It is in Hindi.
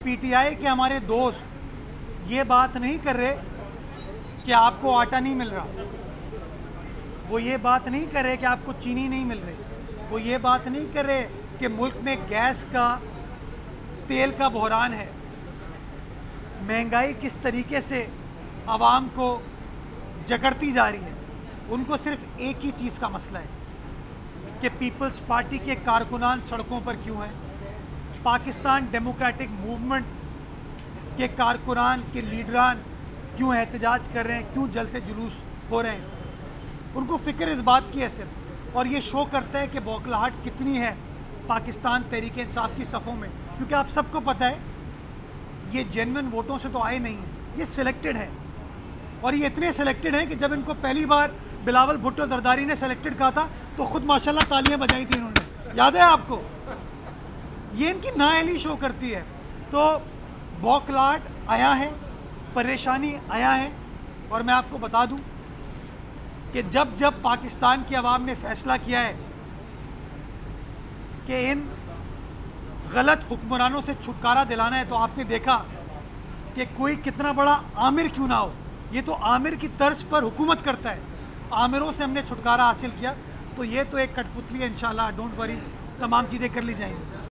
पीटीआई के हमारे दोस्त ये बात नहीं कर रहे कि आपको आटा नहीं मिल रहा, वो ये बात नहीं कर रहे कि आपको चीनी नहीं मिल रही, वो ये बात नहीं कर रहे कि मुल्क में गैस का, तेल का बहरान है, महंगाई किस तरीके से आवाम को जकड़ती जा रही है। उनको सिर्फ एक ही चीज़ का मसला है कि पीपल्स पार्टी के कारकुनान सड़कों पर क्यों हैं, पाकिस्तान डेमोक्रेटिक मूवमेंट के कारकुनान के लीडरान क्यों एहतजाज कर रहे हैं, क्यों जल से जुलूस हो रहे हैं। उनको फ़िक्र इस बात की है सिर्फ, और ये शो करता है कि बौखलाहट कितनी है पाकिस्तान तहरीक इंसाफ की सफ़ों में, क्योंकि आप सबको पता है ये जेन्युइन वोटों से तो आए नहीं हैं, ये सिलेक्टेड है। और ये इतने सिलेक्टेड हैं कि जब इनको पहली बार बिलावल भुट्टो जरदारी ने सिलेक्टेड कहा था तो खुद माशाल्लाह तालियां बजाई थी इन्होंने, याद है आपको। ये इनकी नाअहली शो करती है। तो बौखलाहट आया है, परेशानी आया है, और मैं आपको बता दूं कि जब जब पाकिस्तान की आवाम ने फैसला किया है कि इन गलत हुक्मरानों से छुटकारा दिलाना है, तो आपने देखा कि कोई कितना बड़ा आमिर क्यों ना हो, ये तो आमिर की तर्ज पर हुकूमत करता है, आमिरों से हमने छुटकारा हासिल किया। तो ये तो एक कठपुतली है, इंशाल्लाह डोंट वरी, तमाम चीज़ें कर ली जाएंगी।